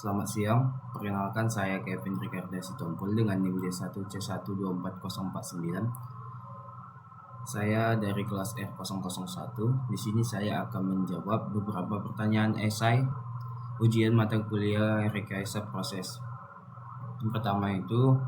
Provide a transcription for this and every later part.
Selamat siang, perkenalkan saya Kevin Ricardo Sitompul dengan NIM D1C124049. Saya dari kelas R001. Di sini saya akan menjawab beberapa pertanyaan esai ujian mata kuliah rekayasa proses. Yang pertama itu,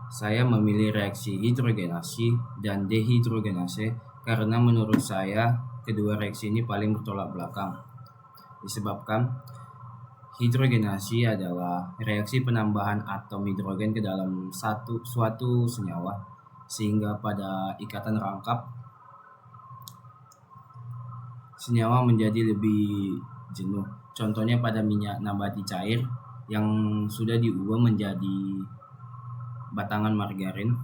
saya memilih reaksi hidrogenasi dan dehidrogenase karena menurut saya kedua reaksi ini paling bertolak belakang. Disebabkan hidrogenasi adalah reaksi penambahan atom hidrogen ke dalam suatu senyawa sehingga pada ikatan rangkap senyawa menjadi lebih jenuh. Contohnya pada minyak nabati cair yang sudah diubah menjadi batangan margarin.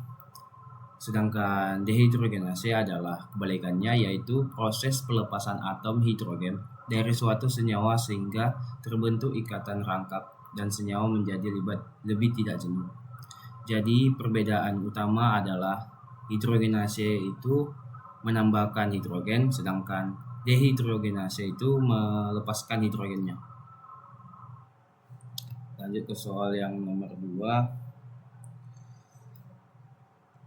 Sedangkan dehidrogenase adalah kebalikannya, yaitu proses pelepasan atom hidrogen dari suatu senyawa sehingga terbentuk ikatan rangkap dan senyawa menjadi lebih tidak jenuh. Jadi perbedaan utama adalah hidrogenase itu menambahkan hidrogen, sedangkan dehidrogenase itu melepaskan hidrogennya. Lanjut ke soal yang nomor 2.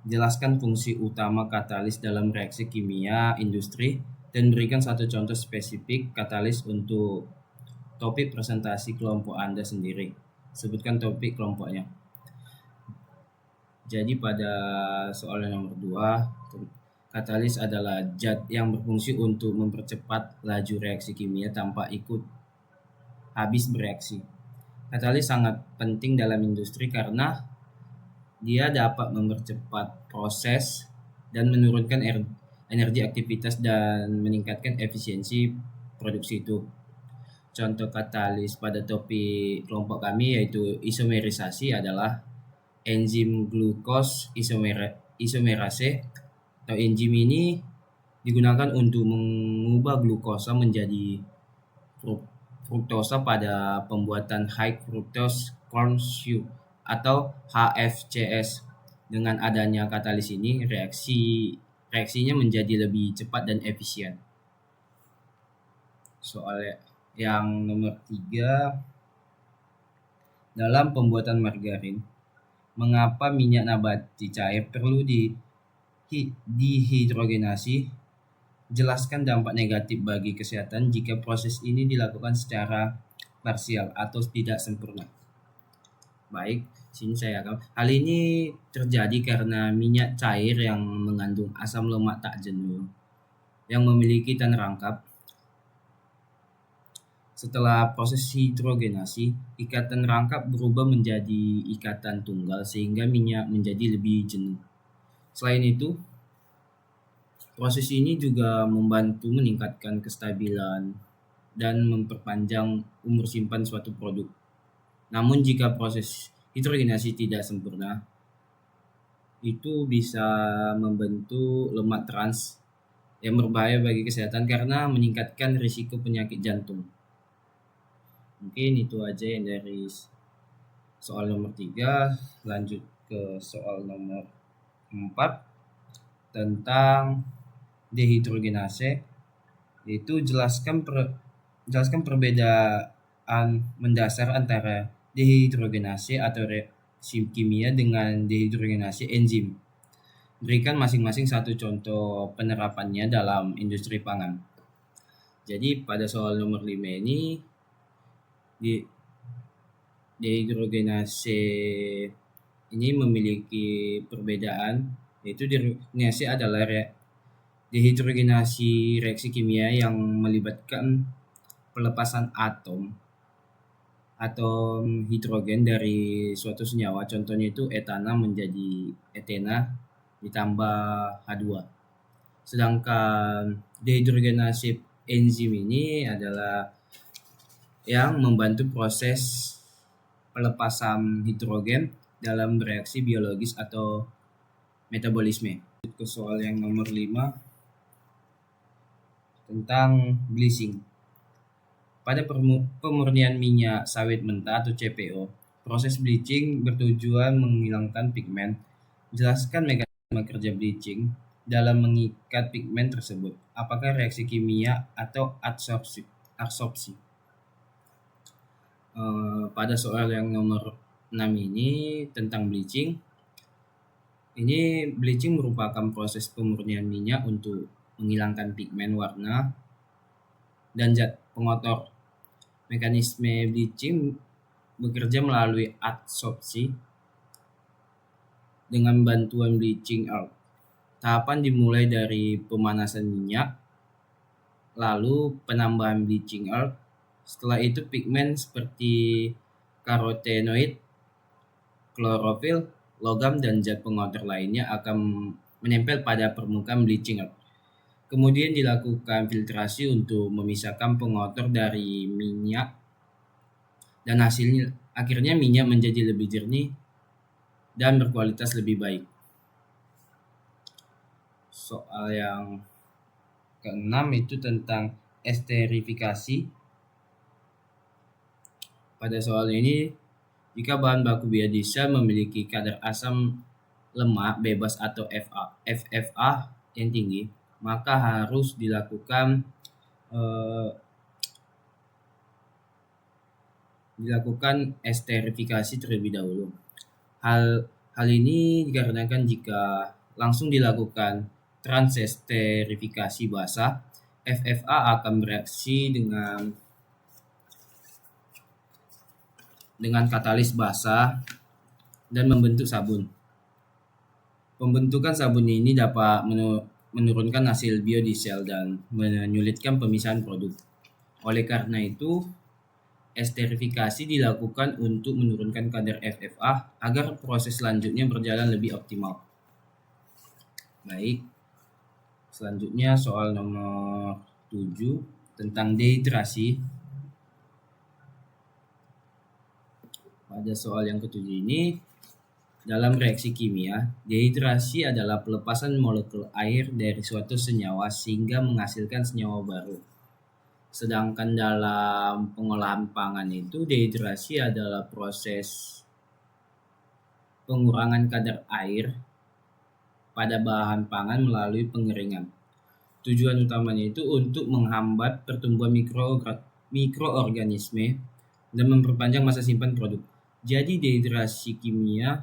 Jelaskan fungsi utama katalis dalam reaksi kimia industri dan berikan satu contoh spesifik katalis untuk topik presentasi kelompok Anda sendiri. Sebutkan topik kelompoknya. Jadi pada soal yang nomor 2, katalis adalah zat yang berfungsi untuk mempercepat laju reaksi kimia tanpa ikut habis bereaksi. Katalis sangat penting dalam industri karena dia dapat mempercepat proses dan menurunkan energi aktivitas dan meningkatkan efisiensi produksi itu. Contoh katalis pada topik kelompok kami yaitu isomerisasi adalah enzim glukos isomerase atau enzim ini digunakan untuk mengubah glukosa menjadi fruktosa pada pembuatan high fructose corn syrup atau HFCS. Dengan adanya katalis ini, reaksinya menjadi lebih cepat dan efisien. Soal yang nomor 3, dalam pembuatan margarin, mengapa minyak nabati cair perlu dihidrogenasi? Jelaskan dampak negatif bagi kesehatan jika proses ini dilakukan secara parsial atau tidak sempurna. Baik, sini saya akan. Hal ini terjadi karena minyak cair yang mengandung asam lemak tak jenuh yang memiliki tan rangkap. Setelah proses hidrogenasi, ikatan rangkap berubah menjadi ikatan tunggal sehingga minyak menjadi lebih jenuh. Selain itu, proses ini juga membantu meningkatkan kestabilan dan memperpanjang umur simpan suatu produk. Namun jika proses hidrogenasi tidak sempurna, itu bisa membentuk lemak trans yang berbahaya bagi kesehatan karena meningkatkan risiko penyakit jantung. Mungkin itu aja yang dari soal nomor 3. Lanjut ke soal nomor 4 tentang dehidrogenase, yaitu jelaskan perbedaan mendasar antara dehidrogenase atau reaksi kimia dengan dehidrogenase enzim. Berikan masing-masing satu contoh penerapannya dalam industri pangan. Jadi pada soal nomor 5 ini, dehidrogenase ini memiliki perbedaan, yaitu dehidrogenase adalah dehidrogenasi reaksi kimia yang melibatkan pelepasan atom hidrogen dari suatu senyawa. Contohnya itu etana menjadi etena ditambah H2. Sedangkan dehidrogenase enzim ini adalah yang membantu proses pelepasan hidrogen dalam reaksi biologis atau metabolisme. Ke soal yang nomor 5 tentang bleaching. Pada pemurnian minyak sawit mentah atau CPO, proses bleaching bertujuan menghilangkan pigmen. Jelaskan mekanisme kerja bleaching dalam mengikat pigmen tersebut. Apakah reaksi kimia atau adsorpsi? Pada soal yang nomor 6 ini tentang bleaching. Ini bleaching merupakan proses pemurnian minyak untuk menghilangkan pigmen warna dan zat pengotor. Mekanisme bleaching bekerja melalui adsorpsi dengan bantuan bleaching earth. Tahapan dimulai dari pemanasan minyak, lalu penambahan bleaching earth. Setelah itu pigmen seperti karotenoid, klorofil, logam, dan zat pengotor lainnya akan menempel pada permukaan bleaching earth. Kemudian dilakukan filtrasi untuk memisahkan pengotor dari minyak dan akhirnya minyak menjadi lebih jernih dan berkualitas lebih baik. Soal yang keenam itu tentang esterifikasi. Pada soal ini, jika bahan baku biodiesel memiliki kadar asam lemak bebas atau FFA yang tinggi, maka harus dilakukan esterifikasi terlebih dahulu. Hal ini dikarenakan jika langsung dilakukan transesterifikasi basah, FFA akan bereaksi dengan katalis basah dan membentuk sabun. Pembentukan sabun ini dapat menurunkan hasil biodiesel dan menyulitkan pemisahan produk. Oleh karena itu, esterifikasi dilakukan untuk menurunkan kadar FFA agar proses selanjutnya berjalan lebih optimal. Baik, selanjutnya soal nomor 7 tentang dehidrasi. Pada soal yang ketujuh ini, dalam reaksi kimia, dehidrasi adalah pelepasan molekul air dari suatu senyawa sehingga menghasilkan senyawa baru. Sedangkan dalam pengolahan pangan itu, dehidrasi adalah proses pengurangan kadar air pada bahan pangan melalui pengeringan. Tujuan utamanya itu untuk menghambat pertumbuhan mikroorganisme dan memperpanjang masa simpan produk. Jadi dehidrasi kimia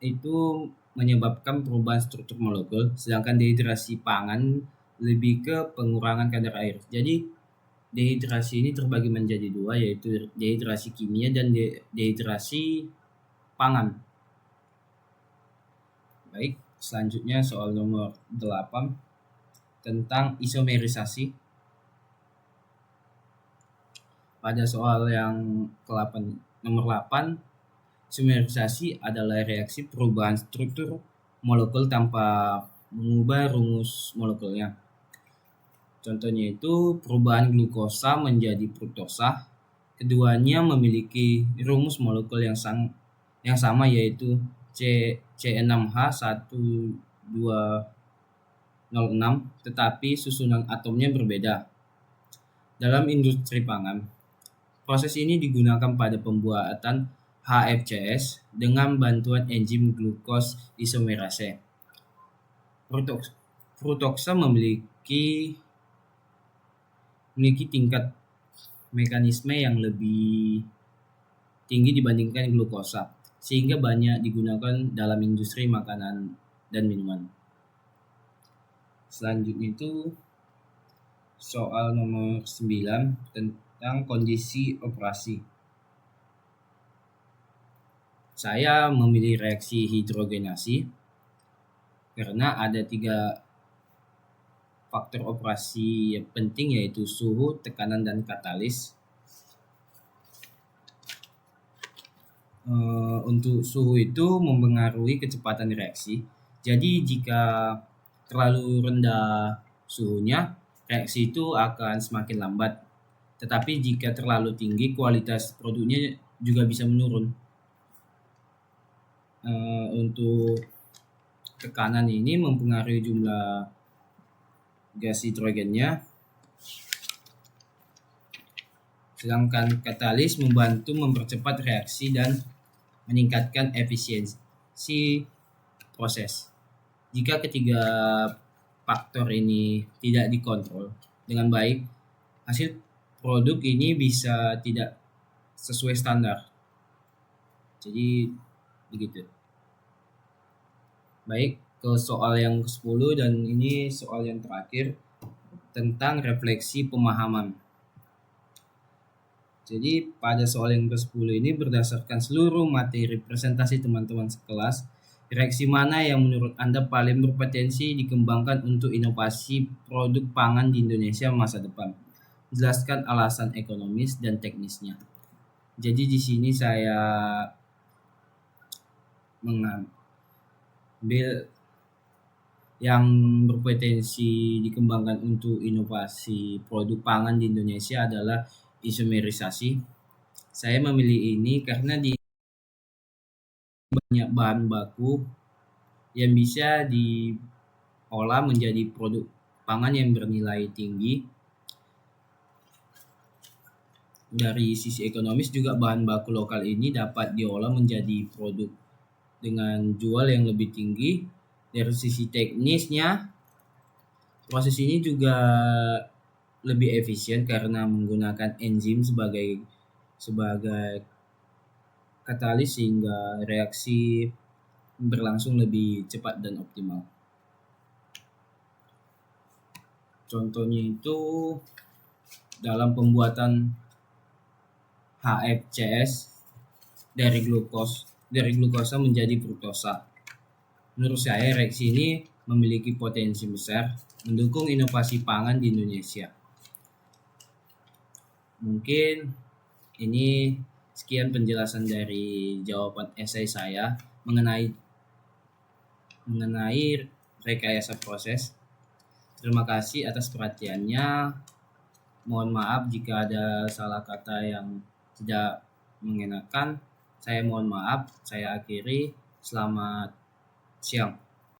itu menyebabkan perubahan struktur molekul, sedangkan dehidrasi pangan lebih ke pengurangan kadar air. Jadi dehidrasi ini terbagi menjadi dua, yaitu dehidrasi kimia dan dehidrasi pangan. Baik, selanjutnya soal nomor 8 tentang isomerisasi. Pada soal yang ke-8 nomor 8, isomerisasi adalah reaksi perubahan struktur molekul tanpa mengubah rumus molekulnya. Contohnya itu perubahan glukosa menjadi fruktosa. Keduanya memiliki rumus molekul yang sama, yaitu C6H1206, tetapi susunan atomnya berbeda. Dalam industri pangan, proses ini digunakan pada pembuatan HFCS dengan bantuan enzim glukos isomerase. Fruktosa memiliki tingkat mekanisme yang lebih tinggi dibandingkan glukosa, sehingga banyak digunakan dalam industri makanan dan minuman. Selanjutnya itu soal nomor 9 tentang kondisi operasi. Saya memilih reaksi hidrogenasi karena ada 3 faktor operasi yang penting, yaitu suhu, tekanan, dan katalis. Untuk suhu itu mempengaruhi kecepatan reaksi. Jadi jika terlalu rendah suhunya, reaksi itu akan semakin lambat. Tetapi jika terlalu tinggi, kualitas produknya juga bisa menurun. Untuk tekanan ini mempengaruhi jumlah gas hidrogennya. Sedangkan katalis membantu mempercepat reaksi dan meningkatkan efisiensi proses. Jika ketiga faktor ini tidak dikontrol dengan baik, hasil produk ini bisa tidak sesuai standar. Jadi begitu. Baik, ke soal yang ke-10 dan ini soal yang terakhir tentang refleksi pemahaman. Jadi pada soal yang ke-10 ini berdasarkan seluruh materi presentasi teman-teman sekelas, reaksi mana yang menurut Anda paling berpotensi dikembangkan untuk inovasi produk pangan di Indonesia masa depan? Jelaskan alasan ekonomis dan teknisnya. Jadi di sini saya mengambil yang berpotensi dikembangkan untuk inovasi produk pangan di Indonesia adalah isomerisasi. Saya memilih ini karena di banyak bahan baku yang bisa diolah menjadi produk pangan yang bernilai tinggi. Dari sisi ekonomis juga bahan baku lokal ini dapat diolah menjadi produk dengan jual yang lebih tinggi. Dari sisi teknisnya, proses ini juga lebih efisien karena menggunakan enzim sebagai katalis sehingga reaksi berlangsung lebih cepat dan optimal. Contohnya itu dalam pembuatan HFCS dari glukosa menjadi fruktosa. Menurut saya reaksi ini memiliki potensi besar mendukung inovasi pangan di Indonesia. Mungkin ini sekian penjelasan dari jawaban esai saya mengenai rekayasa proses. Terima kasih atas perhatiannya. Mohon maaf jika ada salah kata yang tidak mengenakan. Saya mohon maaf. Saya akhiri. Selamat siang.